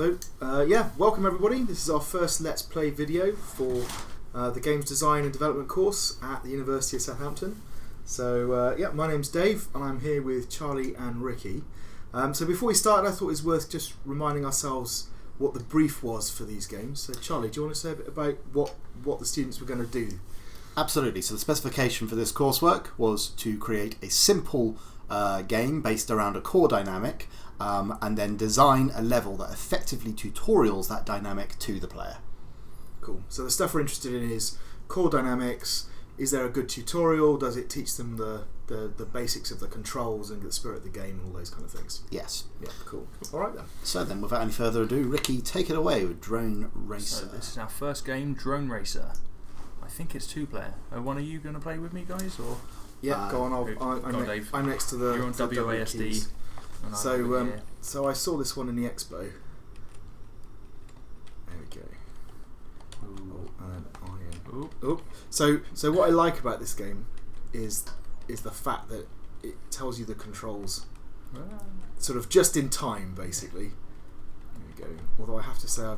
So, welcome everybody. This is our first Let's Play video for the Games Design and Development course at the University of Southampton. So, my name's Dave and I'm here with Charlie and Ricky. So before we started, I thought it was worth just reminding ourselves what the brief was for these games. So Charlie, do you want to say a bit about what the students were going to do? Absolutely. So the specification for this coursework was to create a simple game based around a core dynamic and then design a level that effectively tutorials that dynamic to the player. Cool. So the stuff we're interested in is core dynamics. Is there a good tutorial? Does it teach them the basics of the controls and the spirit of the game and all those kind of things? Yes. Yeah, cool. All right then. So then, without any further ado, Ricky, take it away with Drone Racer. So this is our first game, Drone Racer. I think it's 2-player. Are one of you going to play with me, guys? Or yeah, go on. I'm next to the. You're on WASD. So I saw this one in the expo. There we go. So what I like about this game is the fact that it tells you the controls sort of just in time, basically. There we go. Although I have to say,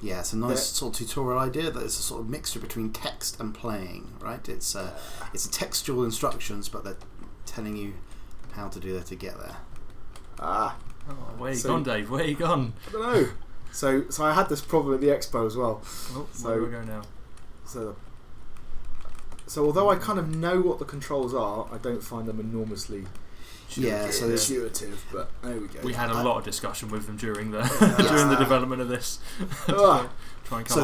yeah, it's a nice sort of tutorial idea that it's a sort of mixture between text and playing, right? It's a textual instructions, but they're telling you how to do that to get there. Where you gone, Dave? Where you gone? I don't know. So I had this problem at the expo as well. Where do we go now? So although I kind of know what the controls are, I don't find them enormously intuitive. But there we go. We had a lot of discussion with them during the during the development of this. So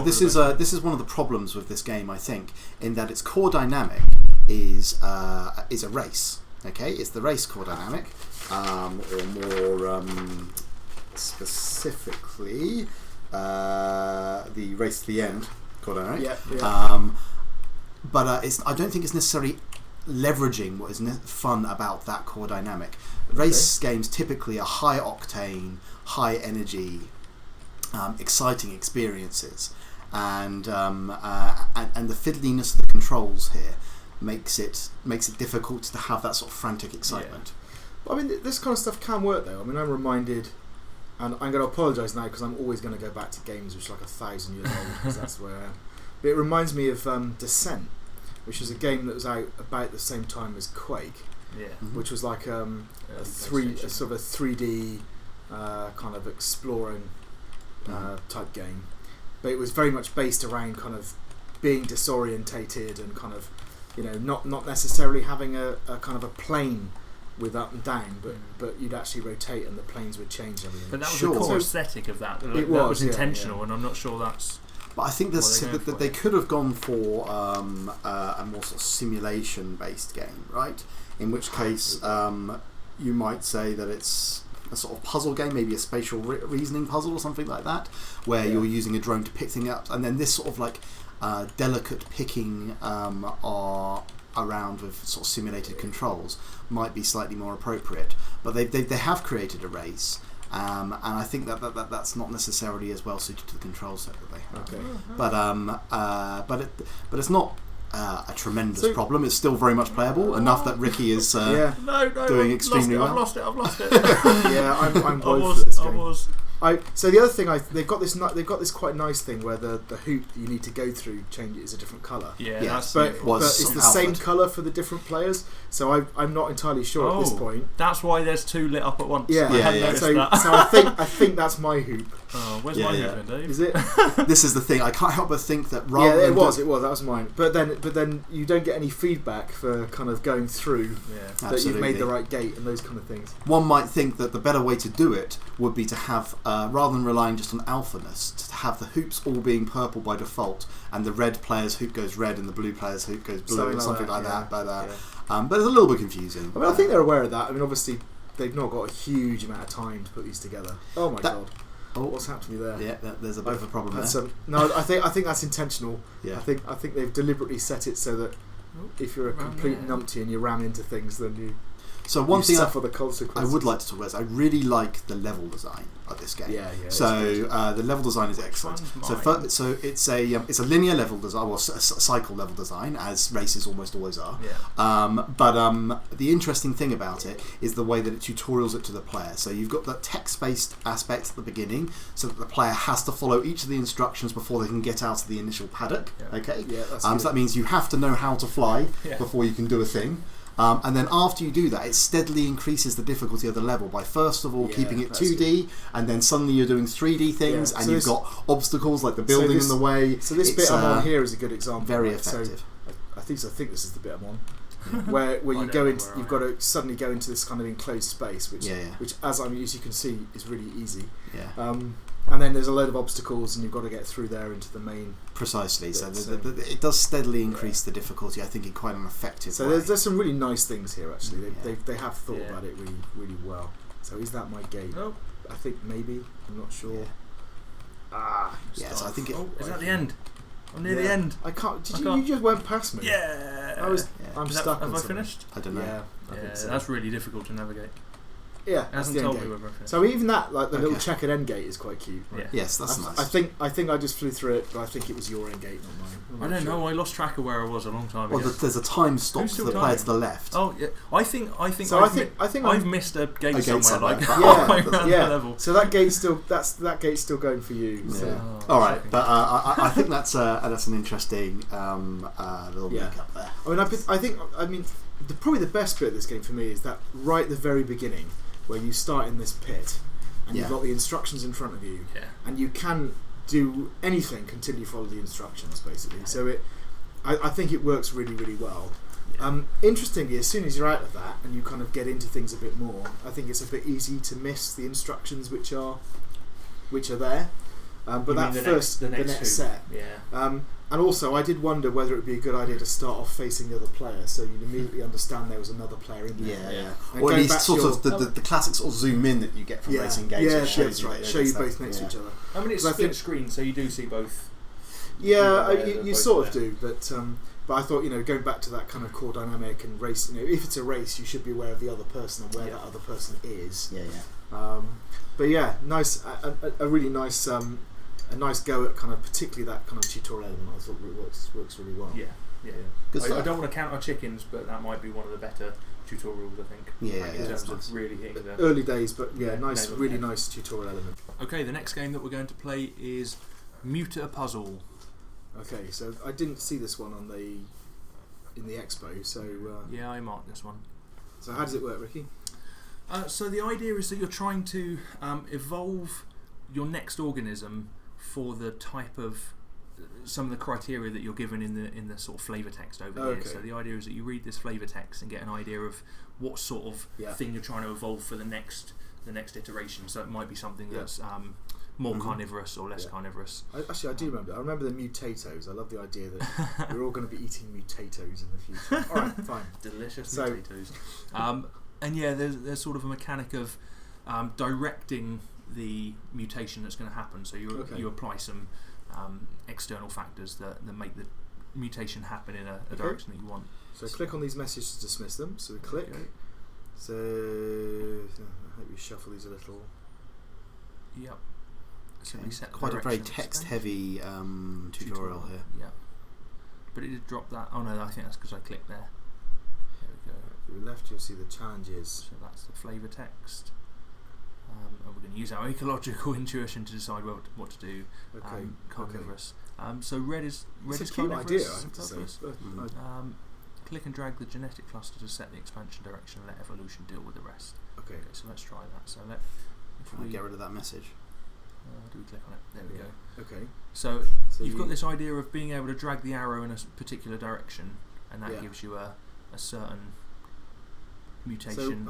this is one of the problems with this game, I think, in that its core dynamic is a race. Okay, it's the race core dynamic, or more specifically, the race to the end core dynamic. But I don't think it's necessarily leveraging what is fun about that core dynamic. Race games typically are high octane, high energy, exciting experiences, and the fiddliness of the controls here makes it difficult to have that sort of frantic excitement. Well, I mean, this kind of stuff can work though. I mean, I'm reminded, and I'm going to apologise now because I'm always going to go back to games which are like 1,000 years old because that's where I am. But it reminds me of Descent, which was a game that was out about the same time as Quake, which was like a sort of a 3D kind of exploring type game. But it was very much based around kind of being disorientated and kind of, not necessarily having a kind of a plane with up and down, but you'd actually rotate and the planes would change everything. But that was the core aesthetic of that. That was intentional, and I'm not sure that's. But I think that they could have gone for a more sort of simulation-based game, right? In which case, you might say that it's a sort of puzzle game, maybe a spatial reasoning puzzle or something like that, where you're using a drone to pick things up, and then this sort of like delicate picking around with sort of simulated controls might be slightly more appropriate. But they have created a race. And I think that's not necessarily as well suited to the control set that they have. Okay. But it's not a tremendous problem. It's still very much playable enough that Ricky is doing extremely well. I've lost it. Yeah, I'm both for this game. So the other thing, they've got this quite nice thing where the hoop that you need to go through changes a different colour. But it's the same colour for the different players. So I'm not entirely sure at this point. That's why there's two lit up at once. So I think that's my hoop. Oh, where's my hoop, then, Dave? Is it? This is the thing. I can't help but think that rather than it was that was mine. But then you don't get any feedback for kind of going through that you've made the right gate and those kind of things. One might think that the better way to do it would be to have, rather than relying just on alphaness, to have the hoops all being purple by default, and the red player's hoop goes red and the blue player's hoop goes blue, or something like that. But it's a little bit confusing. I mean, I think they're aware of that. I mean, obviously they've not got a huge amount of time to put these together. Oh my god. What's happened to me there? Yeah, there's a bit of a problem there. No, I think that's intentional. Yeah. I think they've deliberately set it so that if you're a complete numpty and you ram into things, then you. So one thing suffer the consequences. I would like to talk about is I really like the level design of this game. Yeah. So the level design is excellent. So it's a linear level design, or a cycle level design, as races almost always are. Yeah. But the interesting thing about it is the way that it tutorials it to the player. So you've got that text-based aspect at the beginning, so that the player has to follow each of the instructions before they can get out of the initial paddock. Yeah. Okay. Yeah, that's So that means you have to know how to fly before you can do a thing. And then after you do that, it steadily increases the difficulty of the level by first of all keeping it 2D, and then suddenly you're doing 3D things, and you've got obstacles like the building in the way. So this bit I'm on here is a good example. Very effective. So I think this is the bit I'm on. where you go into, you've got to suddenly go into this kind of enclosed space, which as you can see is really easy. Yeah. And then there's a load of obstacles, and you've got to get through there into the main. Precisely. So it does steadily increase the difficulty, I think, in quite an effective way. So there's some really nice things here. Actually, they have thought about it really really well. So is that my gate? Nope. I think maybe. I'm not sure. Yeah. So I think it. Is that the end? I'm near the end. I can't. You just went past me. Yeah. I'm stuck. Have I finished? I don't know. Yeah. I think so. That's really difficult to navigate. Yeah, It hasn't told me whether I finished. So even that, like the little checkered end gate, is quite cute. Right? Yeah. Yes, that's nice. I think I just flew through it, but I think it was your end gate, not mine. I don't know. I lost track of where I was a long time ago. Well, there's a time stop for the player to the left. Oh yeah, I think. So I think I've missed a gate somewhere, like halfway around the level. So that gate's still going for you. Yeah. So. All right, but I think that's an interesting little makeup there. I mean, probably the best bit of this game for me is that right at the very beginning, where you start in this pit, and you've got the instructions in front of you, and you can do anything until you follow the instructions, basically. So I think it works really, really well. Interestingly, as soon as you're out of that and you kind of get into things a bit more, I think it's a bit easy to miss the instructions which are there. But the next set. Yeah. And also, I did wonder whether it would be a good idea to start off facing the other player, so you'd immediately understand there was another player in there. Yeah. Or at least sort of the classic sort of zoom in that you get from racing games. Yeah, that's right. Show you both next to each other. I mean, it's split screen, so you do see both. Yeah, you sort of do, but I thought, going back to that kind of core dynamic and race, if it's a race, you should be aware of the other person and where that other person is. Yeah. But yeah, nice, a really nice. A nice go at kind of particularly that kind of tutorial element. I thought it works really well. Yeah. I don't want to count our chickens, but that might be one of the better tutorials, I think. In terms of really hitting the early days, but nice, really nice tutorial element. Okay, the next game that we're going to play is Mutapuzzle. Okay, so I didn't see this one in the expo, so yeah, I marked this one. So how does it work, Ricky? So the idea is that you're trying to evolve your next organism for the type of some of the criteria that you're given in the sort of flavour text over here. So the idea is that you read this flavour text and get an idea of what sort of thing you're trying to evolve for the next iteration. So it might be something that's more carnivorous or less carnivorous. I do remember. I remember the mutatoes. I love the idea that we're all going to be eating mutatoes in the future. All right, fine. Delicious mutatoes. And yeah, there's sort of a mechanic of directing the mutation that's going to happen. So you apply some external factors that make the mutation happen in a direction that you want. So click on these messages to dismiss them. So we click. Okay. So I hope you shuffle these a little. Yep. So quite a very text-heavy tutorial here. Yeah. But it did drop that. Oh no, I think that's because I clicked there. There we go. To the left, you'll see the challenges. So that's the flavour text. And we're going to use our ecological intuition to decide what to do. Carnivorous. So red is it's a cute carnivorous. Idea, I have to say. Click and drag the genetic cluster to set the expansion direction and let evolution deal with the rest. Okay. So let's try that. So if we get rid of that message. Do we click on it? There we go. Okay. So you've got this idea of being able to drag the arrow in a particular direction, and that gives you a certain mutation.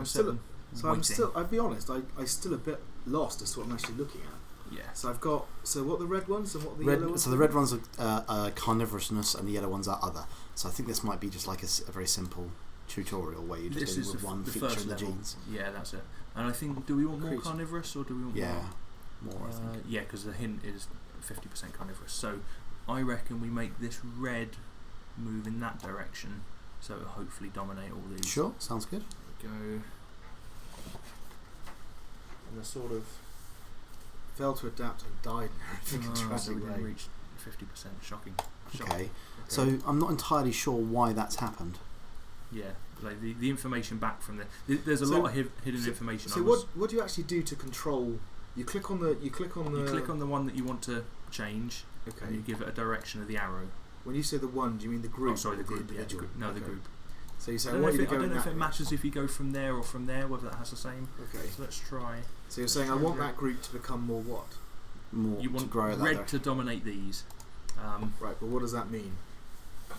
I'll be honest, I'm still a bit lost as to what I'm actually looking at. Yeah. So I've got, what are the red ones and what are the yellow ones? So the red ones are carnivorousness and the yellow ones are other. So I think this might be just like a very simple tutorial where you're just dealing with one feature in the genes. Yeah, that's it. And I think, do we want more carnivorous or do we want more? I think. Yeah, because the hint is 50% carnivorous. So I reckon we make this red move in that direction, so it'll hopefully dominate all these. Sure, sounds good. go. And the sort of failed to adapt and died in a so tragic we didn't way. reach 50%. Shocking. Okay. So I'm not entirely sure why that's happened. Yeah, like the information back from there's a lot of hidden information. So what do you actually do to control? You click on the. You click on the one that you want to change. Okay. And you give it a direction of the arrow. When you say the one, do you mean the group? Oh, sorry, the group. individual? Yeah, the group. So you say, I don't know if it matters if you go from there or from there, whether that has the same. Okay. So let's try. So you're saying I want that group to become more what? More You want to grow red to dominate these. Right, but what does that mean?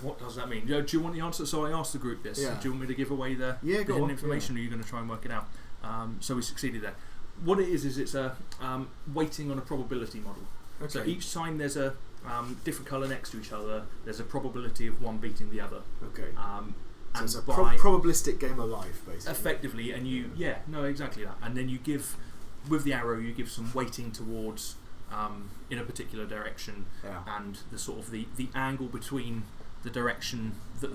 What does that mean? Do you want the answer? So I asked the group this. Yeah. Do you want me to give away the hidden information, or are you going to try and work it out? So we succeeded there. What it is it's a weighting on a probability model. Okay. So each time there's a different colour next to each other, there's a probability of one beating the other. Okay. So and it's a probabilistic game of life, basically. Effectively, and exactly that. And then you give, with the arrow, you give some weighting towards in a particular direction, and the sort of the angle between the direction that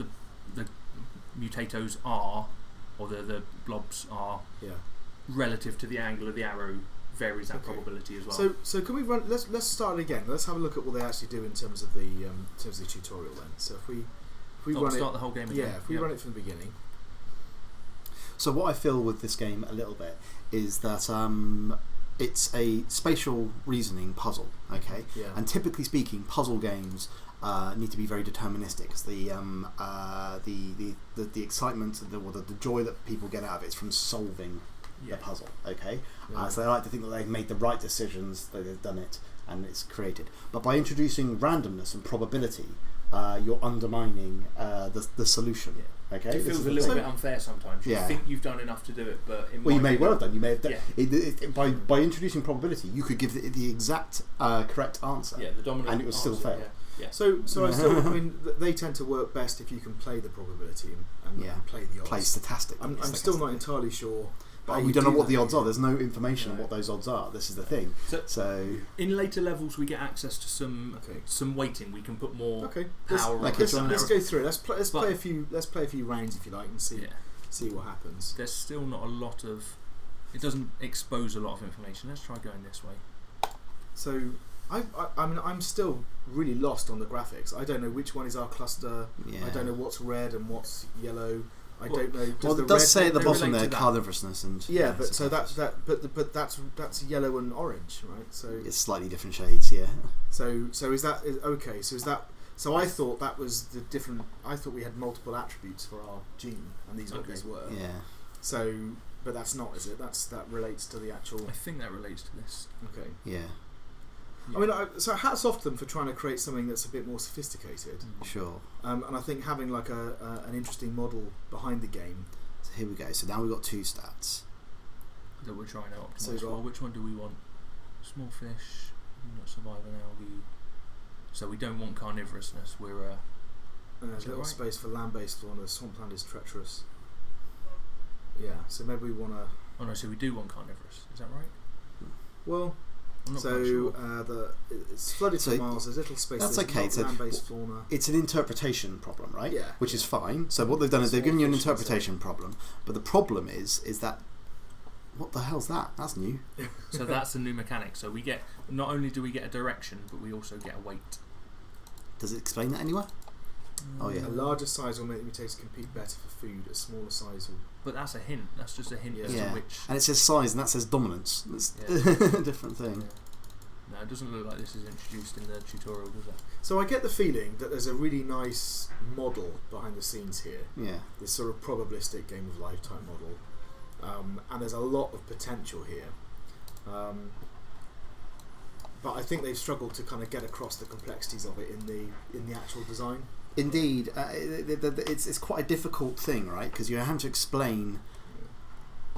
the mutatos are, or the blobs are, relative to the angle of the arrow varies that probability as well. So can we run? Let's start it again. Let's have a look at what they actually do in terms of the tutorial then. So if we run start the whole game again. Yeah, if we run it from the beginning. So what I feel with this game a little bit is that it's a spatial reasoning puzzle, okay? Yeah. And typically speaking, puzzle games need to be very deterministic, because the excitement, the joy that people get out of it is from solving the puzzle, okay? So they like to think that they've made the right decisions, that they've done it, and it's created. But by introducing randomness and probability, you're undermining the solution. Okay, it feels a little bit unfair sometimes. You think you've done enough to do it, but you may well have done. You may have done. By introducing probability, you could give the exact correct answer. Yeah, the dominant and it would still fail. Yeah. So I still. I mean, they tend to work best if you can play the probability and play the odds. Play statistic. I'm still not entirely sure. But we don't know what the odds are. There's no information on what those odds are. This is the thing. So in later levels, we get access to some weighting. We can put more power. Let's go through it. Let's play a few rounds if you like and see what happens. There's still not a lot of. It doesn't expose a lot of information. Let's try going this way. So I mean I'm still really lost on the graphics. I don't know which one is our cluster. Yeah. I don't know what's red and what's yellow. I don't know. Well, it does say at the bottom there carnivorousness and but so that's yellow and orange, right? So it's slightly different shades, yeah. So is that okay? So is that? So I thought that was the different. I thought we had multiple attributes for our gene, and these what these were. Yeah. So, but that's not, is it? That relates to the actual. I think that relates to this. Okay. Yeah. I mean, so hats off to them for trying to create something that's a bit more sophisticated. Sure. And I think having like an interesting model behind the game. So here we go. So now we've got two stats that we're trying to optimise for. Which one do we want? Small fish, not surviving algae. So we don't want carnivorousness. We're there's a little space for land-based fauna. Swampland is treacherous. Yeah. So maybe we want to. Oh no! So we do want carnivorous. Is that right? Well. So sure. It's flooded for miles. There's little space. That's okay. So land-based fauna. It's an interpretation problem, right? Yeah. Which is fine. So what they've done is they've given you an interpretation problem, but the problem is that what the hell's that? That's new. So that's a new mechanic. So we get not only do we get a direction, but we also get a weight. Does it explain that anywhere? Oh yeah. A larger size will make the mutants compete better for food. A smaller size will. But that's a hint. That's just a hint as to which. And it says size, and that says dominance. It's a different thing. Yeah. No, it doesn't look like this is introduced in the tutorial, does it? So I get the feeling that there's a really nice model behind the scenes here. Yeah. This sort of probabilistic game of life type model, and there's a lot of potential here. But I think they've struggled to kind of get across the complexities of it in the actual design. Indeed, it's quite a difficult thing, right? Because you're having to explain.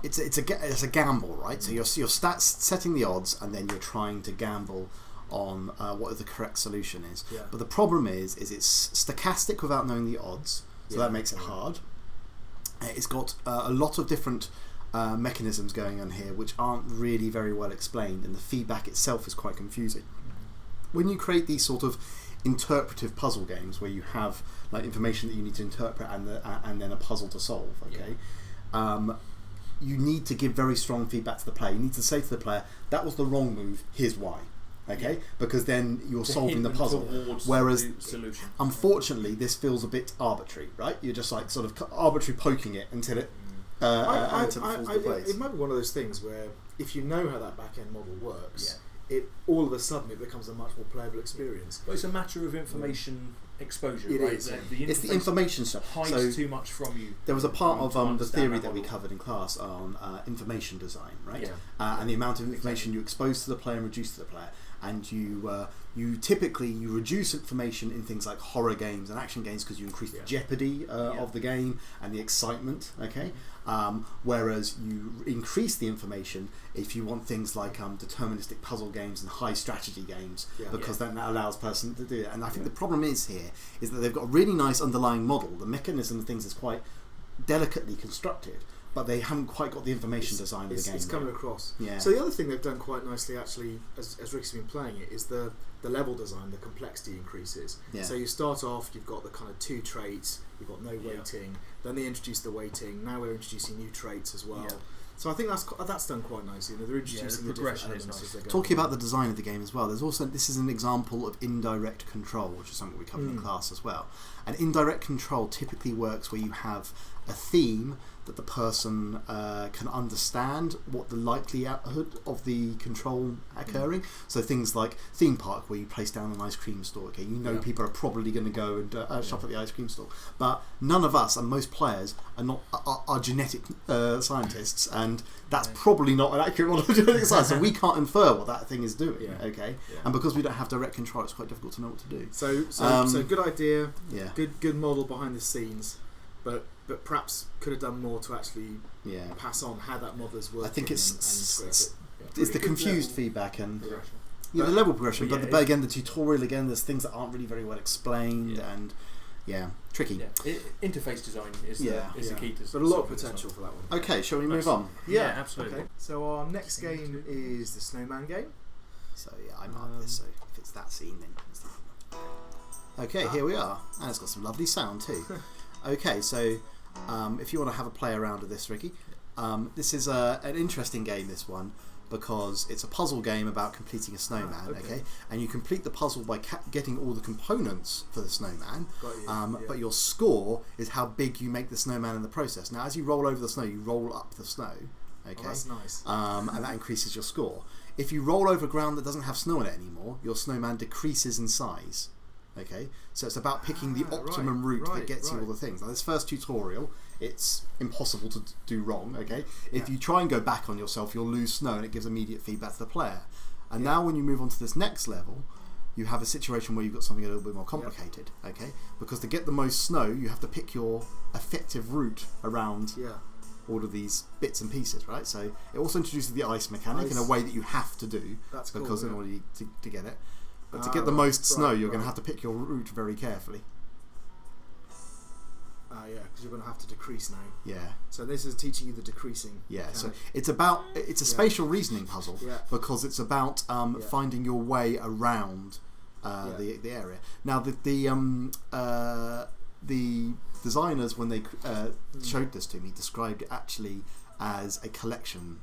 It's a gamble, right? So you're setting the odds, and then you're trying to gamble on what the correct solution is. Yeah. But the problem is it's stochastic without knowing the odds, so that makes it hard. It's got a lot of different mechanisms going on here, which aren't really very well explained, and the feedback itself is quite confusing. When you create these sort of interpretive puzzle games where you have like information that you need to interpret and then a puzzle to solve, okay, you need to give very strong feedback to the player. You need to say to the player, that was the wrong move, here's why. Okay, because then you're solving the puzzle. Whereas, solution. Unfortunately, this feels a bit arbitrary, right? You're just like sort of arbitrary poking it until it falls into place. It might be one of those things where if you know how that back end model works, it all of a sudden it becomes a much more playable experience. Well, it's a matter of information exposure, right? Is, it's the information stuff. Hides too much from you. There was a part of the theory that we covered in class on information design, right? And the amount of information you expose to the player and reduce to the player. And you typically reduce information in things like horror games and action games because you increase the jeopardy of the game and the excitement. Okay, whereas you increase the information if you want things like deterministic puzzle games and high strategy games because then that allows person to do it. And I think the problem is that they've got a really nice underlying model. The mechanism of things is quite delicately constructed, but they haven't quite got the information design of the game. It's coming across. Yeah. So the other thing they've done quite nicely, actually, as Rick's been playing it, is the level design, the complexity increases. Yeah. So you start off, you've got the kind of 2 traits, you've got no weighting, then they introduce the weighting, now we're introducing new traits as well. Yeah. So I think that's done quite nicely. They're introducing the progression different elements as they go. Talking about the design of the game as well, there's also, this is an example of indirect control, which is something we covered in class as well. And indirect control typically works where you have a theme that the person can understand what the likelihood of the control occurring. So things like theme park, where you place down an ice cream store. Okay, you know people are probably going to go and shop at the ice cream store, but none of us and most players are not are genetic scientists, and that's probably not an accurate model of genetic science. So we can't infer what that thing is doing. Okay, and because we don't have direct control, it's quite difficult to know what to do. So good idea. Good model behind the scenes, but perhaps could have done more to actually pass on how that model is working. I think it's it's the confused feedback and the level progression. But again, the tutorial there's things that aren't really very well explained and tricky. Interface design is the key to. But a lot of potential for that one. Okay, shall we move on? Yeah, absolutely. Okay. So our next game is the Snowman Game. So I mark this. So if it's that scene, then it's that one. Okay, here we are, and it's got some lovely sound too. Okay, so if you want to have a play around with this, Ricky, this is an interesting game, this one, because it's a puzzle game about completing a snowman, okay? And you complete the puzzle by getting all the components for the snowman, but your score is how big you make the snowman in the process. Now, as you roll over the snow, you roll up the snow, okay? Oh, that's nice. And that increases your score. If you roll over ground that doesn't have snow in it anymore, your snowman decreases in size. Okay, so it's about picking the optimum route that gets you all the things. Now, this first tutorial, it's impossible to do wrong. Okay, if you try and go back on yourself, you'll lose snow, and it gives immediate feedback to the player. And now, when you move on to this next level, you have a situation where you've got something a little bit more complicated. Okay, because to get the most snow, you have to pick your effective route around all of these bits and pieces. Right, so it also introduces the ice mechanic in a way that you have to do because in order to get it. But to get the most snow, you're going to have to pick your route very carefully. Because you're going to have to decrease now. Yeah. So this is teaching you the decreasing. Yeah. So it's a spatial reasoning puzzle because it's about finding your way around the area. Now the designers, when they showed this to me, described it actually as a collection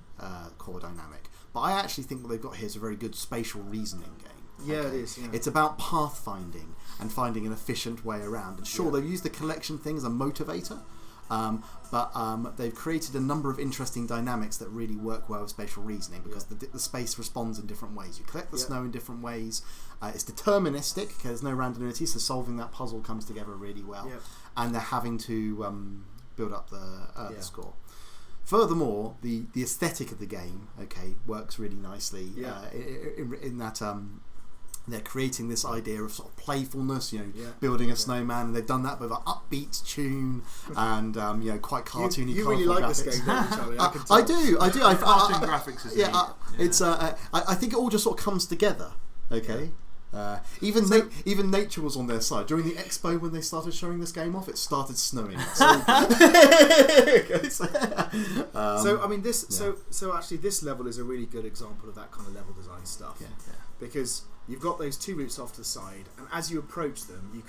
core dynamic. But I actually think what they've got here is a very good spatial reasoning game. Yeah, it is. Yeah. It's about pathfinding and finding an efficient way around. And sure, they've used the collection thing as a motivator, but they've created a number of interesting dynamics that really work well with spatial reasoning because the space responds in different ways. You collect the snow in different ways. It's deterministic because there's no randomity, so solving that puzzle comes together really well. And they're having to build up the score. Furthermore, the aesthetic of the game, works really nicely in that they're creating this idea of sort of playfulness, building a snowman, and they've done that with an upbeat tune and quite cartoony. You really like this game, don't you, Charlie? I do. Cartoon graphics is it's. I think it all just sort of comes together. Okay. Even nature was on their side during the expo when they started showing this game off. It started snowing. So I mean, So actually, this level is a really good example of that kind of level design stuff. Because you've got those 2 routes off to the side, and as you approach them, you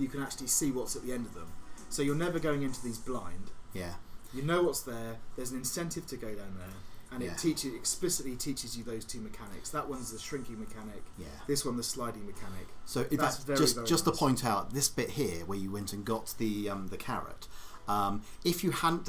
can actually see what's at the end of them. So you're never going into these blind. Yeah. You know what's there. There's an incentive to go down there, and it explicitly teaches you those two mechanics. That one's the shrinking mechanic. Yeah. This one, the sliding mechanic. So in fact, just to point out, this bit here where you went and got the carrot. If you hadn't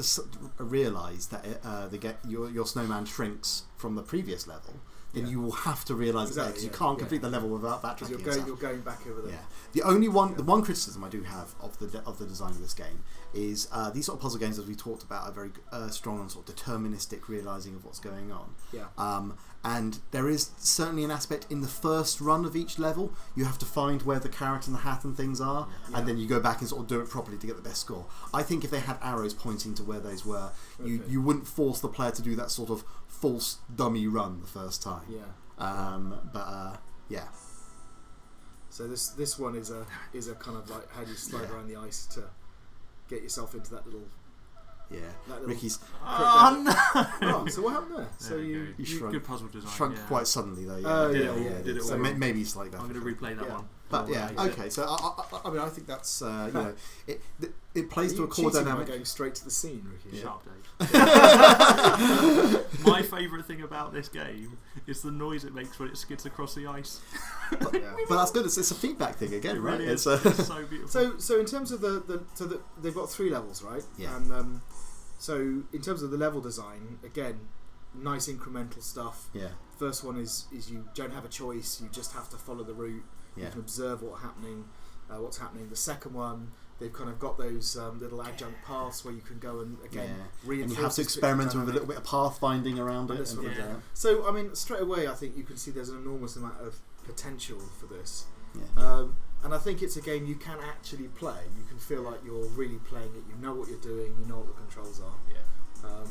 realised that your snowman shrinks from the previous level, then you will have to realise that because you can't complete the level without backtracking. You're going back over there. Yeah. The one criticism I do have of the design of this game is these sort of puzzle games, as we talked about, are very strong on sort of deterministic realising of what's going on. Yeah. And there is certainly an aspect in the first run of each level. You have to find where the carrot and the hat and things are, and then you go back and sort of do it properly to get the best score. I think if they had arrows pointing to where those were, you wouldn't force the player to do that sort of false dummy run the first time. Yeah. Yeah. So this one is a kind of like how do you slide around the ice to get yourself into that little. Yeah, little Ricky's. Oh no! So what happened there? So you shrunk. Good puzzle design. Shrunk quite suddenly though. Did it so maybe it's like that. I'm going to replay that one. But okay. So I mean, I think that's it plays to a core dynamic. Going straight to the scene, Ricky. Sharp Dave. My favourite thing about this game is the noise it makes when it skids across the ice. But that's good. It's a feedback thing again, right? Really it's so beautiful. So in terms of they've got 3 levels, right? Yeah. And so in terms of the level design, again, nice incremental stuff. Yeah. First one is you don't have a choice. You just have to follow the route. Yeah. You can observe what's happening. The second one, they've kind of got those little adjunct paths where you can go and reinforce. And you have to experiment with a little bit of pathfinding around it. So I mean, straight away, I think you can see there's an enormous amount of potential for this. Yeah. And I think it's a game you can actually play. You can feel like you're really playing it. You know what you're doing. You know what the controls are. Yeah.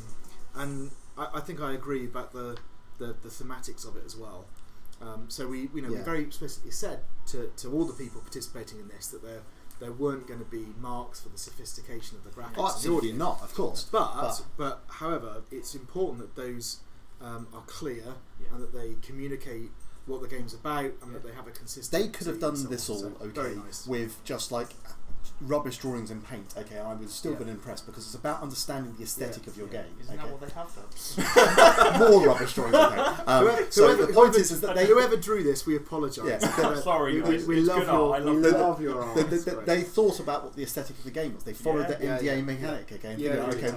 And I think I agree about the thematics of it as well. So we very explicitly said to all the people participating in this that there weren't going to be marks for the sophistication of the graphics. Oh, absolutely not, of course. But however, it's important that those are clear and that they communicate what the game's about and that they have a consistency. They could have done this all with just like rubbish drawings in paint. Okay, I would still been impressed because it's about understanding the aesthetic of your game. Isn't that what they have done? More rubbish drawings in paint. So the point is that whoever drew this, we apologise. Sorry, guys. We love your art. They thought about what the aesthetic of the game was. They followed the MDA mechanic again.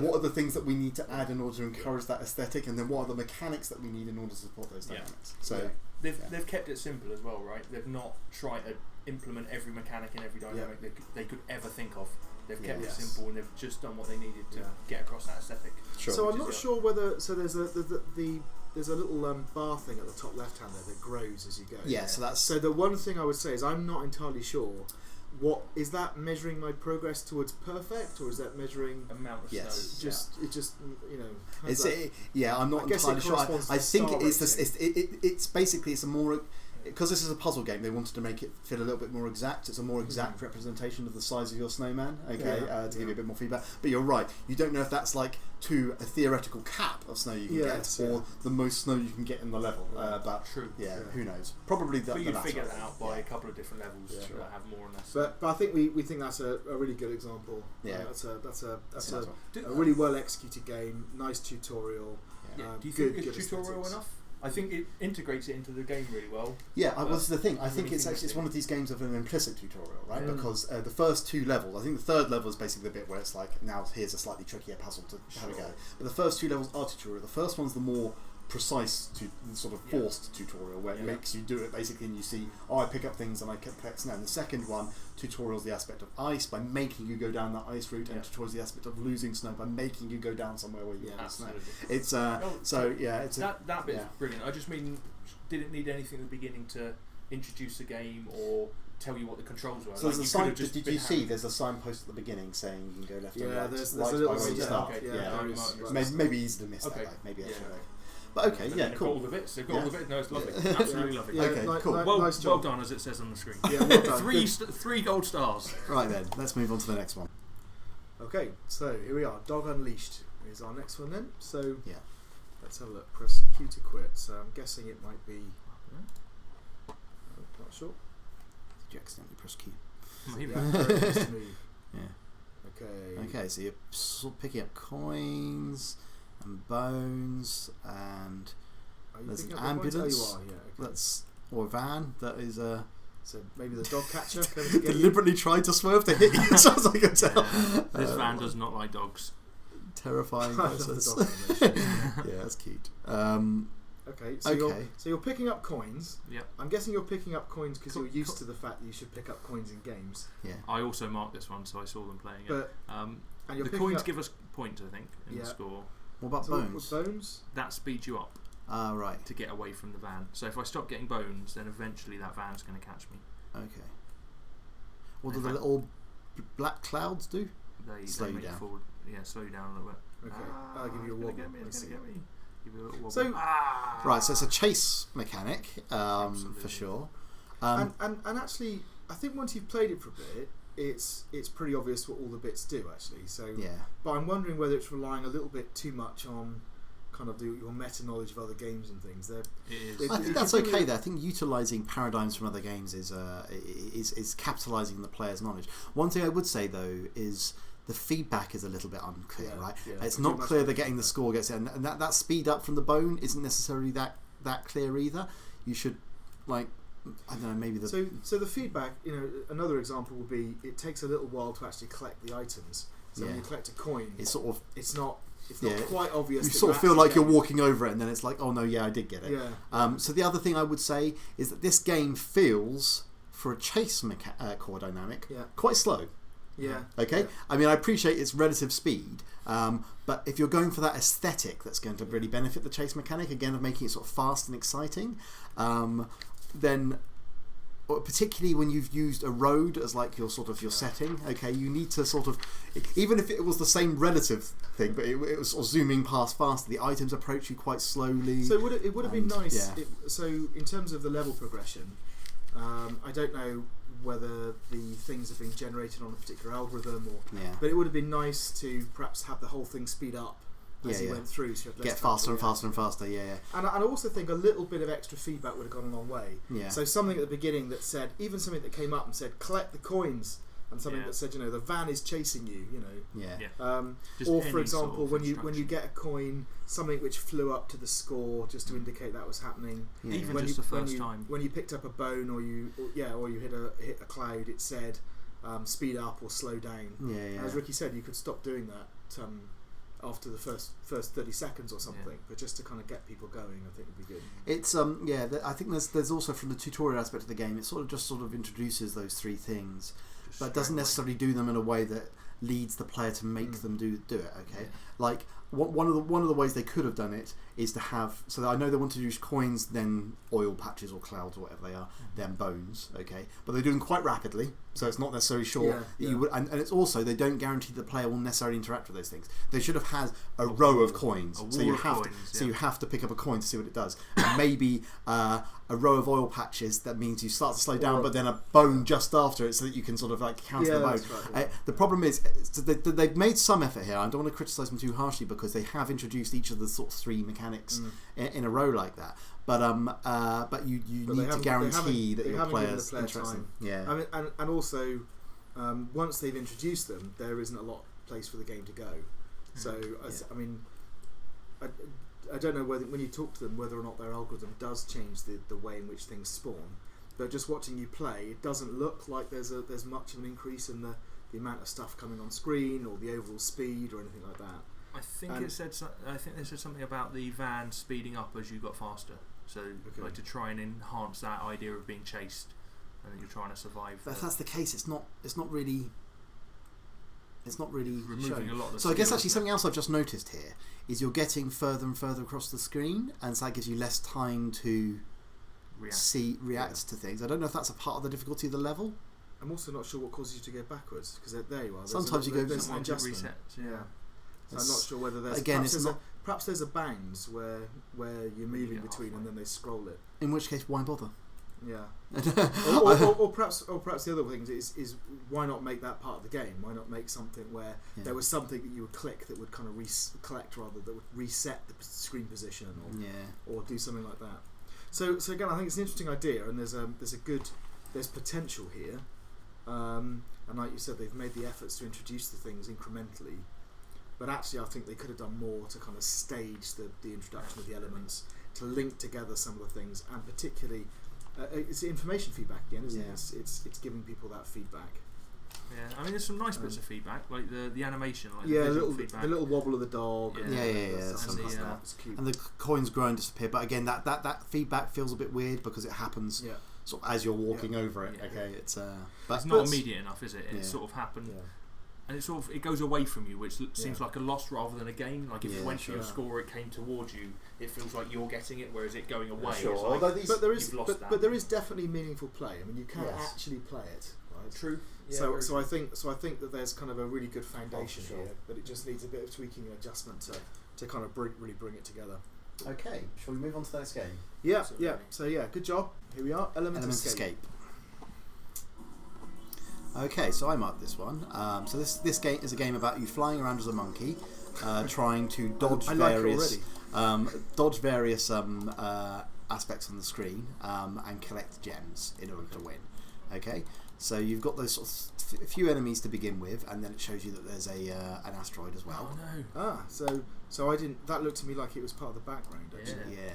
What are the things that we need to add in order to encourage that aesthetic, and then what are the mechanics that we need in order to support those dynamics? So they've kept it simple as well, right? They've not tried to implement every mechanic and every dynamic they could ever think of. They've kept it simple and they've just done what they needed to get across that aesthetic. Sure. So I'm not sure whether there's a little bar thing at the top left hand there that grows as you go. Yeah, so the one thing I would say is I'm not entirely sure. What is that measuring my progress towards perfect, or is that measuring amount of snow? It just I'm not entirely sure. I think it's basically a more. Because this is a puzzle game, they wanted to make it feel a little bit more exact. It's a more exact representation of the size of your snowman, to give you a bit more feedback. But you're right, you don't know if that's like to a theoretical cap of snow you can get, or the most snow you can get in the level. But true. Who knows? Probably the you latter. figure that out by a couple of different levels that have more and less. But I think we think that's a really good example. Yeah, that's a really well executed game. Nice tutorial. Do you think it's tutorial enough? I think it integrates it into the game really well. Yeah, that's the thing. I think it's one of these games of an implicit tutorial, right? Yeah. Because the first 2 levels, I think the third level is basically the bit where it's like, now here's a slightly trickier puzzle to have a go. But the first 2 levels are tutorial. The first one's the more precise, sort of forced tutorial where it makes you do it basically, and you see, I pick up things and I collect snow. And the second one, tutorials the aspect of ice by making you go down that ice route, and tutorials the aspect of losing snow by making you go down somewhere where you have snow. It's that bit's brilliant. I just mean, did it need anything at the beginning to introduce the game or tell you what the controls were? So there's a sign. Did you see? There's a signpost at the beginning saying you can go left and right. There's right a little by where you start. Maybe easy to miss that. Like, maybe I should have. But okay, cool. They've got all the bits. No, it's lovely. Absolutely lovely. Okay, cool. Well done, as it says on the screen. Yeah, well done. three gold stars. Right then, let's move on to the next one. Okay, so here we are. Dog Unleashed is our next one then. So let's have a look. Press Q to quit. So I'm guessing it might be. Not sure. Did you accidentally press Q? Maybe. Yeah. Okay, so you're sort of picking up coins and bones, and there's an ambulance. That's or a van that is a. So maybe the dog catcher deliberately tried to swerve to hit you, as far as I can tell. This van does not like dogs. Terrifying process. Yeah, that's cute. Okay, so you're picking up coins. Yep. I'm guessing you're picking up coins because you're used to the fact that you should pick up coins in games. Yeah. I also marked this one, so I saw them playing it. And the coins give us points, I think, in the score. What about bones? Bones? That speeds you up. Right. To get away from the van. So if I stop getting bones, then eventually that van's going to catch me. Okay. What do the little black clouds do? They slow you make down. You fall, slow you down a little bit. Okay. I'll give you a wobble. It's going to get me. Give you a little wobble. So, right, so it's a chase mechanic, for sure. And actually, I think once you've played it for a bit, it's pretty obvious what all the bits do, actually. So, yeah. But I'm wondering whether it's relying a little bit too much on kind of your meta knowledge of other games and things. It is. I think that's okay though. I think utilising paradigms from other games is capitalising the player's knowledge. One thing I would say though is the feedback is a little bit unclear, right? Yeah, it's not clear they're getting the score gets it, and that speed up from the bone isn't necessarily that clear either. You should I don't know, maybe the so the feedback. Another example would be it takes a little while to actually collect the items. So when you collect a coin, it's not quite obvious. You sort of feel like you're walking over it, and then it's like, oh no, I did get it. Yeah. So the other thing I would say is that this game feels, for a chase core dynamic, quite slow. Yeah. Okay. Yeah. I mean, I appreciate its relative speed, but if you're going for that aesthetic that's going to really benefit the chase mechanic, again, of making it sort of fast and exciting, then. Particularly when you've used a road as like your setting, okay, you need to sort of, even if it was the same relative thing, but it was sort of zooming past faster, the items approach you quite slowly. So it would have been nice. Yeah. So in terms of the level progression, I don't know whether the things have been generated on a particular algorithm, but it would have been nice to perhaps have the whole thing speed up as you went through, so you get faster and faster and faster. And I also think a little bit of extra feedback would have gone a long way. So something at the beginning that said, even something that came up and said collect the coins, and something that said, the van is chasing you, or for example, when you get a coin, something which flew up to the score just to indicate that was happening. Even just the first time when you picked up a bone or you hit a cloud, it said speed up or slow down. As Ricky said, you could stop doing that after the first 30 seconds or something, but just to kind of get people going, I think would be good. It's I think there's also, from the tutorial aspect of the game, it sort of introduces those three things, but doesn't necessarily do them in a way that leads the player to make them do it. Okay, like one of the ways they could have done it is to have. So I know they want to use coins, then oil patches or clouds or whatever they are, then bones. Okay, but they do them quite rapidly, so it's not necessarily sure that you would. And it's also, they don't guarantee the player will necessarily interact with those things. They should have had a row of coins, so you have to pick up a coin to see what it does, and maybe a row of oil patches. That means you start to slow down, but then a bone just after it, so that you can sort of like counter the bone. Right, the problem is they've made some effort here. I don't want to criticise them too harshly, because they have introduced each of the sort of three mechanics in a row like that. But you need to guarantee that your player's interested. Yeah. I mean, and also once they've introduced them, there isn't a lot of place for the game to go. So I mean, I don't know whether, when you talk to them, whether or not their algorithm does change the way in which things spawn. But just watching you play, it doesn't look like there's much of an increase in the amount of stuff coming on screen or the overall speed or anything like that. I think they said something about the van speeding up as you got faster. So like to try and enhance that idea of being chased, and that you're trying to survive. But if that's the case, it's not really removing a lot of the So I guess actually something else I've just noticed here is you're getting further and further across the screen, and so that gives you less time to react to things. I don't know if that's a part of the difficulty of the level. I'm also not sure what causes you to go backwards, because there you are. Sometimes you go. There's an adjustment. Resets, So I'm not sure whether there's perhaps there's a bounds where you're moving between and then they scroll it. In which case, why bother? Yeah. or perhaps the other thing is why not make that part of the game? Why not make something where there was something that you would click that would kind of that would reset the screen position or do something like that. So again, I think it's an interesting idea, and there's potential here. and like you said, they've made the efforts to introduce the things incrementally. But actually, I think they could have done more to kind of stage the introduction of the elements, to link together some of the things, and particularly, it's information feedback again, isn't it? It's giving people that feedback. Yeah, I mean, there's some nice bits of feedback, like the animation, like the visual feedback. The little wobble of the dog. It's cute. And the coins grow and disappear. But again, that feedback feels a bit weird because it happens sort of as you're walking over it. Okay, it's not immediate enough, is it? It sort of happened. Yeah. And it goes away from you, which seems like a loss rather than a gain. Like if you went for your score, it came towards you. It feels like you're getting it, whereas it going away. Sure. Like but there is definitely meaningful play. I mean, you can actually play it. Right? True. Yeah, so I think that there's kind of a really good foundation here, but it just needs a bit of tweaking and adjustment to kind of really bring it together. Okay, shall we move on to the next game? Yeah. So good job. Here we are. Element Escape. Okay, so I marked this one. So this game is a game about you flying around as a monkey, trying to dodge various aspects on the screen and collect gems in order to win. Okay, so you've got those sort of a few enemies to begin with, and then it shows you that there's an asteroid as well. Oh no! So I didn't. That looked to me like it was part of the background. Actually. Yeah.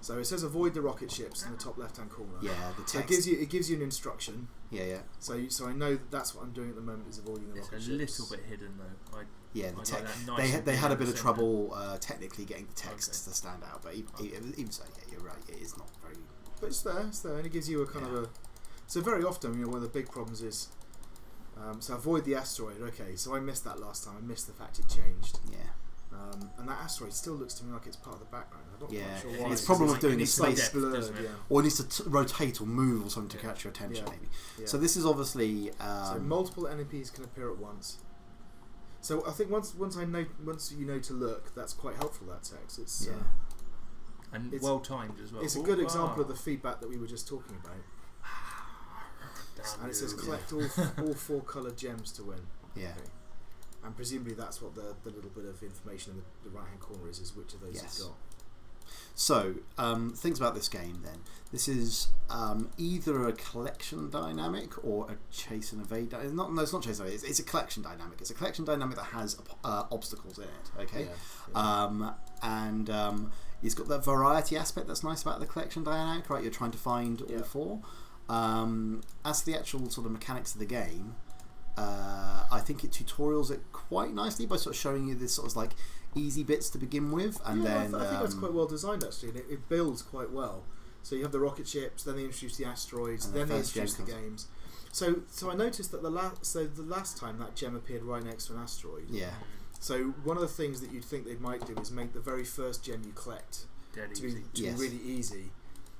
So it says avoid the rocket ships in the top left-hand corner. Yeah, the text. So it gives you an instruction. Yeah. So I know that's what I'm doing at the moment, is avoiding the rocket ships. It's a little bit hidden though. The text. They had a bit of trouble technically getting the text to stand out, but even so, you're right. It is not very. But it's there, and it gives you a kind of a. So very often, one of the big problems is. So avoid the asteroid. Okay, so I missed that last time. I missed the fact it changed. Yeah. And that asteroid still looks to me like it's part of the background. I'm not quite sure why. It's problem with doing this space blurred, or it needs to rotate or move or something to catch your attention, maybe. Yeah. So this is obviously so multiple enemies can appear at once. So I think once you know to look, that's quite helpful. That text, it's and well timed as well. It's a good example of the feedback that we were just talking about. And it says collect all 4 coloured gems to win. Yeah. Okay. And presumably that's what the little bit of information in the right hand corner is which of those you've got. So, things about this game then. This is either a collection dynamic or a chase and evade. It's not chase and evade. It's a collection dynamic. It's a collection dynamic that has obstacles in it. Okay, and it's got that variety aspect that's nice about the collection dynamic. Right, you're trying to find all 4. As to the actual sort of mechanics of the game. I think it tutorials it quite nicely by sort of showing you this sort of like easy bits to begin with, and then I think that's quite well designed actually, and it builds quite well. So you have the rocket ships, then they introduce the asteroids, then they introduce the games. So I noticed that the last time that gem appeared right next to an asteroid. Yeah. So one of the things that you'd think they might do is make the very first gem you collect to be really easy.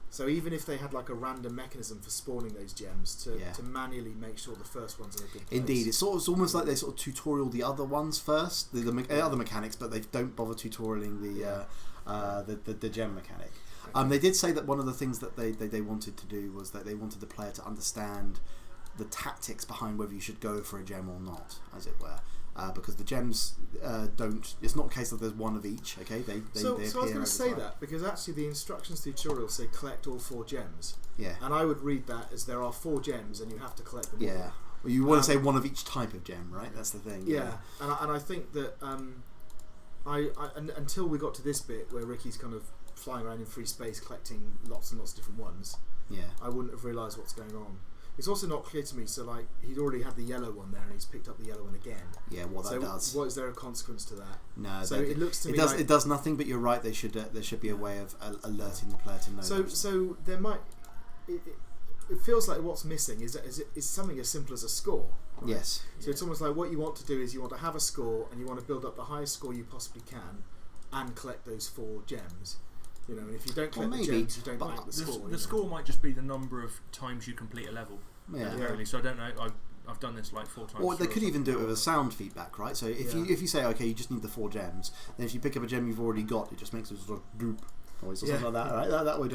So even if they had like a random mechanism for spawning those gems to manually make sure the first one's in a good place. Indeed, it's almost like they sort of tutorial the other ones first, the other mechanics, but they don't bother tutorialing the gem mechanic. Okay. They did say that one of the things that they wanted to do was that they wanted the player to understand the tactics behind whether you should go for a gem or not, as it were. Because the gems don't. It's not a case that there's one of each. Okay, they so I was going to say that because actually the instructions tutorial say collect all 4 gems. Yeah. And I would read that as there are 4 gems and you have to collect them. Yeah. Well, you want to say one of each type of gem, right? That's the thing. Yeah. And I think that until we got to this bit where Ricky's kind of flying around in free space collecting lots and lots of different ones. Yeah. I wouldn't have realised what's going on. It's also not clear to me, so like he'd already had the yellow one there and he's picked up the yellow one again. Yeah, what that does. So is there a consequence to that? No. So it looks to me it does nothing, but you're right, there should be a way of alerting the player to know. So there might... It feels like what's missing is something as simple as a score. Right? Yes. So it's almost like what you want to do is you want to have a score and you want to build up the highest score you possibly can and collect those 4 gems. You know, and if you don't collect the gems, you don't collect the score. The score might just be the number of times you complete a level. Yeah. So I don't know. I've done this like 4 times. Or they could even do it with a sound feedback, right? So if you say, okay, you just need the 4 gems, then if you pick up a gem you've already got, it just makes a sort of boop noise or something like that. Right? That would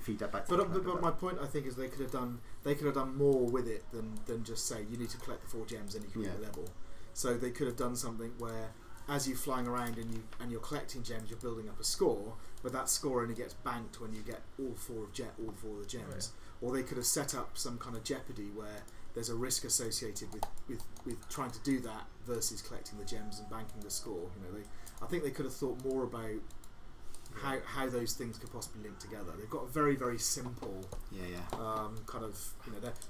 feed that back. But my point, I think, is they could have done more with it than just say you need to collect the 4 gems and you can get the level. So they could have done something where, as you're flying around and you're collecting gems, you're building up a score, but that score only gets banked when you get all four of the gems. Or they could have set up some kind of jeopardy where there's a risk associated with trying to do that versus collecting the gems and banking the score. I think they could have thought more about how those things could possibly link together. They've got a very, very simple kind of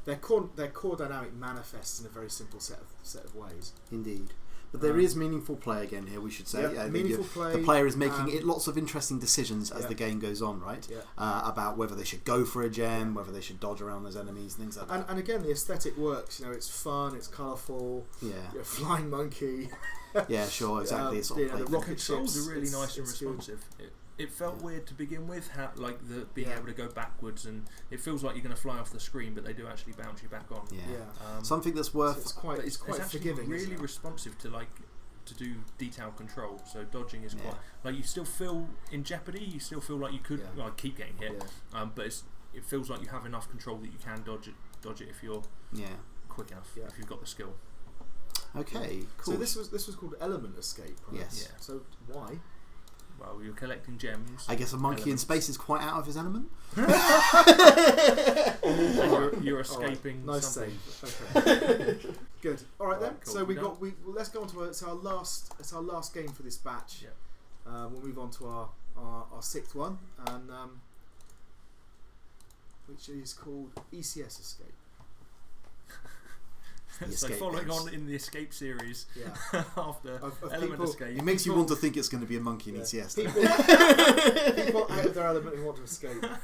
their core dynamic manifests in a very simple set of ways. Indeed. But there is meaningful play again here, we should say. Meaningful play. The player is making lots of interesting decisions as the game goes on, right? Yeah. About whether they should go for a gem, whether they should dodge around those enemies, things like that. And again, the aesthetic works. It's fun, it's colourful. Yeah. Flying monkey. Yeah, sure, exactly. It's sort of the rocket controls ships are really nice and responsive. It felt weird to begin with, how being able to go backwards, and it feels like you're going to fly off the screen, but they do actually bounce you back on. Yeah. Something that's worth. It's quite actually forgiving. Really responsive to do detail control. So dodging is quite you still feel in jeopardy. You still feel like you could keep getting hit, but it feels like you have enough control that you can dodge it if you're quick enough, if you've got the skill. Okay, cool. So this was called Element Escape, right? Yes. Yeah. So why? Well, you're collecting gems. I guess a monkey in space is quite out of his element. You're escaping. Nice something. save. Okay. Good. All right then. Cool. So let's go on to it's our last game for this batch. Yeah. We'll move on to our sixth one, and which is called ECS Escape. So following on in the Escape series, after of Element Escape, it makes you want to think it's going to be a monkey in ECS. People out of their element who want to escape. Right.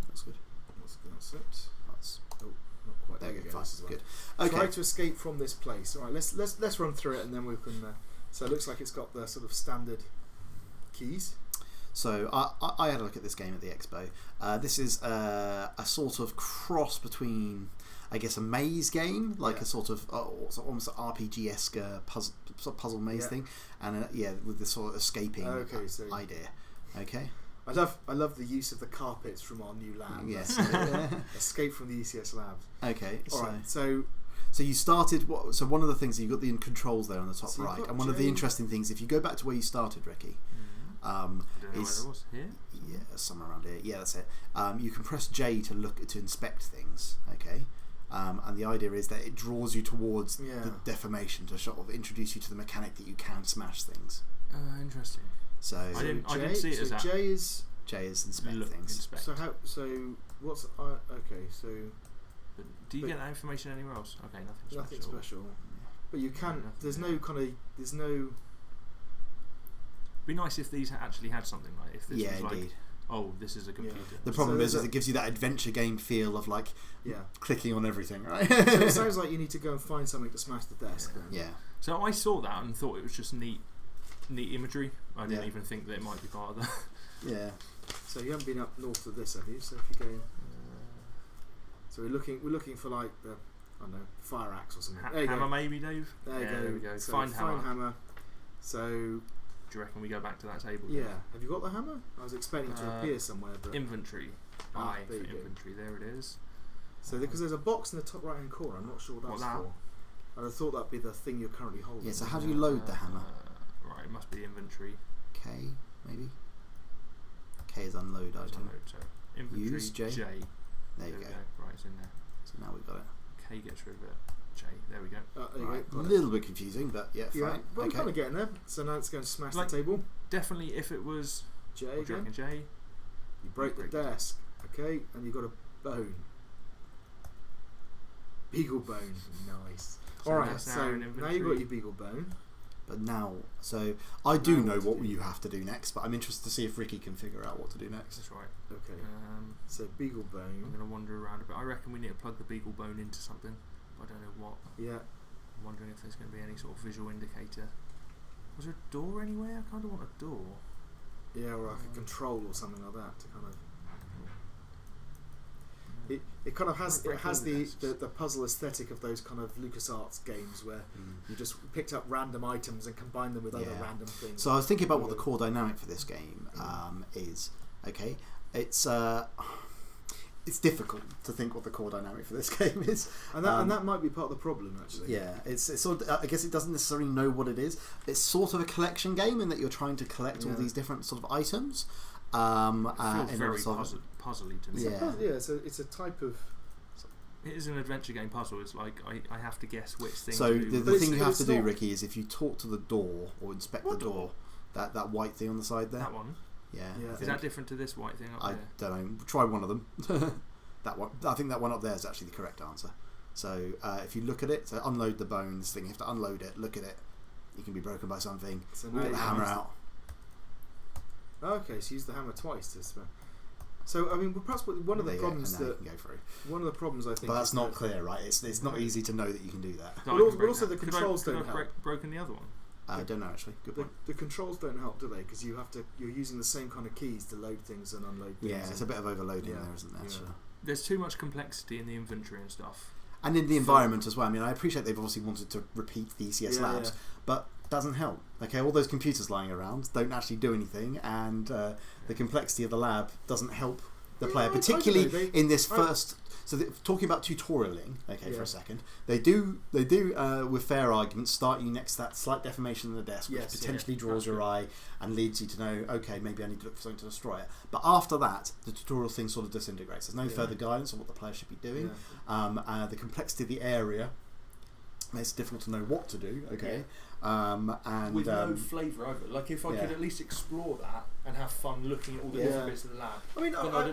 That's good. That's it. Not quite. There you go. Fine. Good. Okay. Try to escape from this place. All right. Let's run through it, and then we can. So it looks like it's got the sort of standard keys. So I had a look at this game at the expo. This is a sort of cross between, I guess, a maze game, like a sort of almost an RPG-esque puzzle maze thing, and with this sort of escaping idea. Okay. I love the use of the carpets from our new lab. Yes. Escape from the ECS labs. Okay. All right. So you started. So one of the things, you've got the controls there on the top right, and one of the interesting things, if you go back to where you started, Ricky. I don't know where it was. Here? Yeah, somewhere around here. Yeah, that's it. You can press J to inspect things. Okay, and the idea is that it draws you towards the deformation to sort of introduce you to the mechanic that you can smash things. Interesting. So I didn't see it as that. J is inspect things. Inspect. So what's okay? So do you get that information anywhere else? Okay, nothing special. But you can. There's no. It'd be nice if these actually had something like if this was indeed. This is a computer. The problem is it gives you that adventure game feel of clicking on everything, right? So it sounds like you need to go and find something to smash the desk. Yeah. So I saw that and thought it was just neat imagery. I didn't even think that it might be part of that. Yeah. So you haven't been up north of this, have you? So if you go, so we're looking for the fire axe or something. Hammer, maybe, Dave. There we go. So find hammer. So. Do you reckon we go back to that table? Yeah. Have you got the hammer? I was expecting it to appear somewhere. But inventory. There you inventory. There it is. So because there's a box in the top right hand corner, I'm not sure what that's for. I'd have thought that'd be the thing you're currently holding. Yeah. So how do you load the hammer? Right. It must be inventory. K maybe. K is unload item. So inventory. Use J. There you go. Right, it's in there. So now we've got it. K gets rid of it. J. There we go. Right. A little bit confusing, but fine. But we're kind of getting there. So now it's going to smash the table. Definitely, if it was J again. J. You break the desk. Okay, and you've got a bone. Beagle bone. Nice. So alright, so now you've got your beagle bone. But now, so I do know what you have to do next, but I'm interested to see if Ricky can figure out what to do next. That's right. Okay. So beagle bone. I'm going to wander around a bit. I reckon we need to plug the beagle bone into something. I don't know what. Yeah. I'm wondering if there's going to be any sort of visual indicator. Was there a door anywhere? I kind of want a door. Yeah, or like a control or something like that to kind of. It kind of has the puzzle aesthetic of those kind of LucasArts games where you just picked up random items and combined them with other random things. So I was thinking about what the core dynamic for this game is. Okay, it's it's difficult to think what the core dynamic for this game is, and that might be part of the problem actually. Yeah, it's sort of, I guess it doesn't necessarily know what it is. It's sort of a collection game in that you're trying to collect all these different sort of items. It feels very puzzly to me. Yeah, it's a type of. It is an adventure game puzzle. It's like I have to guess which thing. So to do. the thing you have to do, Ricky, is if you talk to the door or inspect the door, door? that white thing on the side there. That one. Yeah. Is that different to this white thing up there? I don't know. Try one of them. That one. I think that one up there is actually the correct answer. So if you look at it, so unload the bones thing. You have to unload it. Look at it. You can be broken by something. So get the hammer out. Okay, so use the hammer twice to. So I mean, perhaps one of the problems that you can go through. One of the problems I think. But that's not clear, right? It's not easy to know that you can do that. But also the controls don't help. Broken the other one. I don't know actually. Good point. The controls don't help, do they? Because you're using the same kind of keys to load things and unload things. Yeah, it's a bit of overloading there, isn't there? Yeah. Sure. There's too much complexity in the inventory and stuff. And in the environment as well. I mean, I appreciate they've obviously wanted to repeat the ECS labs, but doesn't help. Okay, all those computers lying around don't actually do anything, and the complexity of the lab doesn't help the player, particularly in this first. So talking about tutorialing, for a second, they do with fair arguments start you next to that slight deformation in the desk, which potentially draws your eye and leads you to know, okay, maybe I need to look for something to destroy it. But after that, the tutorial thing sort of disintegrates. There's no further guidance on what the player should be doing. The complexity of the area makes it difficult to know what to do. Okay. And with no flavour over. Like if I could at least explore that and have fun looking at all the different bits of the lab. I mean, I'm going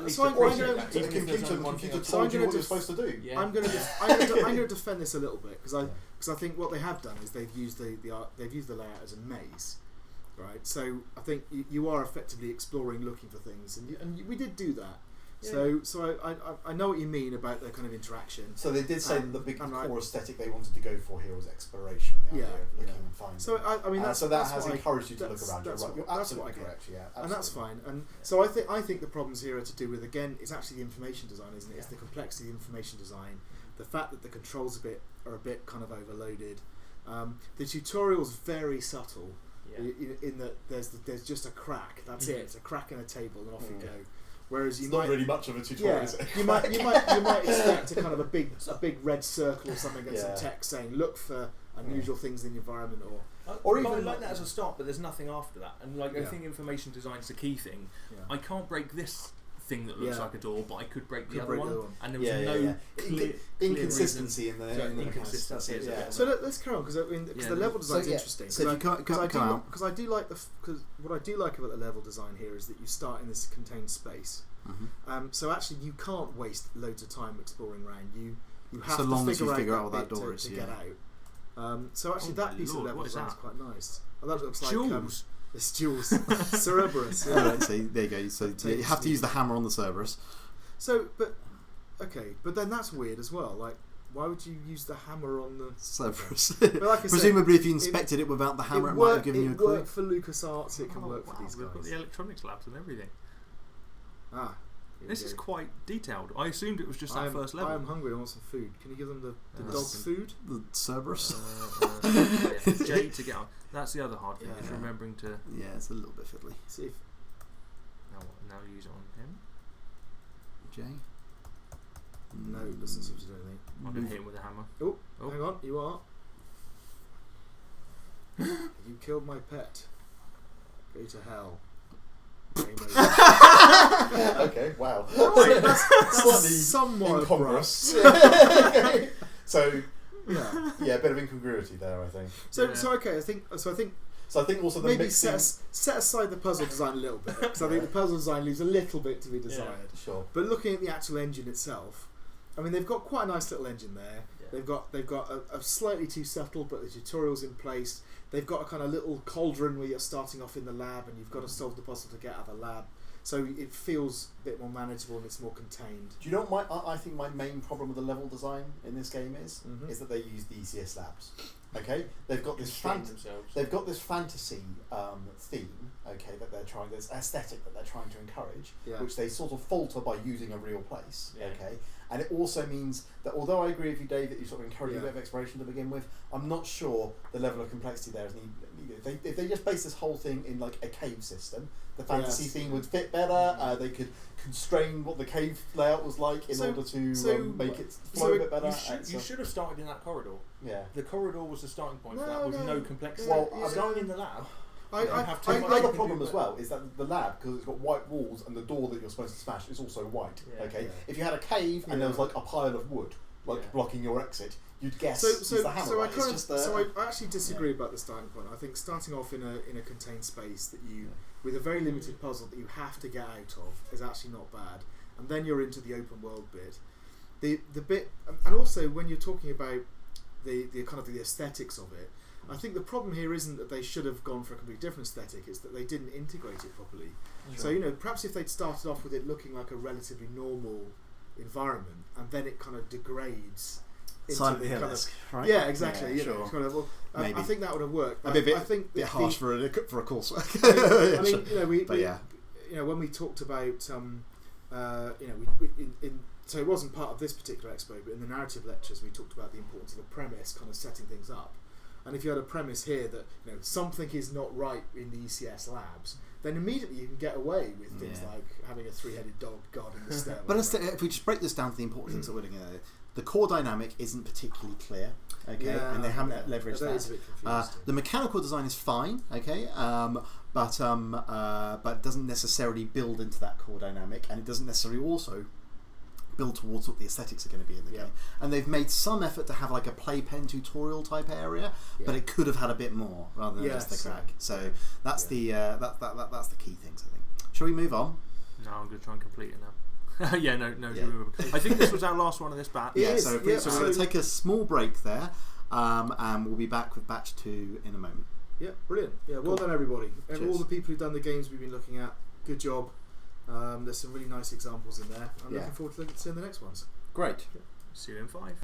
to defend this a little bit because I think what they have done is they've used the layout as a maze, right? So I think you are effectively exploring, looking for things, and we did do that. Yeah. So I know what you mean about the kind of interaction. So they did say that the big core aesthetic they wanted to go for here was exploration. The idea of looking and finding. So I mean, that has encouraged you to look around. You're absolutely correct. Yeah, absolutely. And that's fine. And so I think the problems here are to do with, again, it's actually the information design, isn't it? It's the complexity of the information design, the fact that the controls are a bit kind of overloaded. The tutorial's very subtle. In that there's just a crack. That's it. It's a crack in a table, and off you go. Whereas it's not really much of a tutorial. Is it? you might expect a kind of a big red circle or something and some text saying look for unusual things in the environment or even like that as a start, but there's nothing after that. And like I think information design is the key thing. I can't break this thing that looks like a door, but I could break the other one. And there was no clear inconsistency in the inconsistency. So let's carry on because the level design is interesting. So because I do like because what I do like about the level design here is that you start in this contained space. So actually you can't waste loads of time exploring around. You have to figure out what that door is to get out. So actually that piece of level design is quite nice. That looks like jewels. It's jewels. Cerberus. See, there you go. So you have to use the hammer on the Cerberus. So, but then that's weird as well. Like, why would you use the hammer on the Cerberus? But like I presumably, if you inspected it without the hammer, it might have given you a clue. It worked for LucasArts. It can work for these guys. We've got the electronics labs and everything. This is quite detailed. I assumed it was just that first level. I am hungry. I want some food. Can you give them the dog's food? The Cerberus. J to get on. That's the other hard thing. Is remembering to. Yeah, it's a little bit fiddly. See if now use it on him. J. No, it doesn't seem to do anything. I'll hit him with a hammer. Oh, hang on. You are. You killed my pet. Go to hell. Okay, wow. Right, that's somewhat incongruous. So a bit of incongruity there, I think. So I think also the maybe mixing... set aside the puzzle design a little bit because I think the puzzle design leaves a little bit to be desired. Sure. But looking at the actual engine itself, I mean they've got quite a nice little engine there. Yeah. They've got a slightly too subtle, but the tutorial's in place. They've got a kind of little cauldron where you're starting off in the lab and you've got to solve the puzzle to get out of the lab. So it feels a bit more manageable and it's more contained. Do you know what I think my main problem with the level design in this game is that they use the ECS labs. Okay, they've got this fantasy theme. Okay, that they're trying, this aesthetic that they're trying to encourage, which they sort of falter by using a real place. Okay, And it also means that although I agree with you, Dave, that you sort of encourage a bit of exploration to begin with, I'm not sure the level of complexity there is needed. If they just base this whole thing in like a cave system, the fantasy theme would fit better. They could constrain what the cave layout was like in order to make it flow a bit better. You should have started in that corridor. Yeah. The corridor was the starting point for that, with no complexity. Well, starting in the lab. Another problem as well is that the lab, because it's got white walls and the door that you're supposed to smash is also white. If you had a cave and there was like a pile of wood blocking your exit, you'd guess it's the hammer. I actually disagree about the starting point. I think starting off in a contained space that you with a very limited puzzle that you have to get out of is actually not bad, and then you're into the open world bit. The bit, and also when you're talking about the kind of the aesthetics of it, I think the problem here isn't that they should have gone for a completely different aesthetic, it's that they didn't integrate it properly. Sure. So, perhaps if they'd started off with it looking like a relatively normal environment, and then it kind of degrades into Silent the Hill-esque, kind of, right? Yeah, exactly. Yeah, sure. Kind of, maybe. I think that would have worked. I think a bit harsh for a coursework. I mean, when we talked about, so it wasn't part of this particular expo, but in the narrative lectures we talked about the importance of a premise, kind of setting things up. And if you had a premise here that something is not right in the ECS labs, then immediately you can get away with things like having a three-headed dog guarding the stairway. But if we just break this down to the important things that we're looking at, the core dynamic isn't particularly clear, and they haven't leveraged that. Is a bit confused. The mechanical design is fine, but it doesn't necessarily build into that core dynamic, and it doesn't necessarily also build towards what the aesthetics are going to be in the game. And they've made some effort to have like a playpen tutorial type area, but it could have had a bit more rather than just the crack. So that's the that's the key things, I think. Shall we move on? No, I'm going to try and complete it now. I think this was our last one of this batch. So we're going to take a small break there, and we'll be back with batch 2 in a moment. Yeah, brilliant. Yeah, well done everybody. And all the people who've done the games we've been looking at, good job. There's some really nice examples in there. I'm looking forward to seeing the next ones. Great. See you in 5.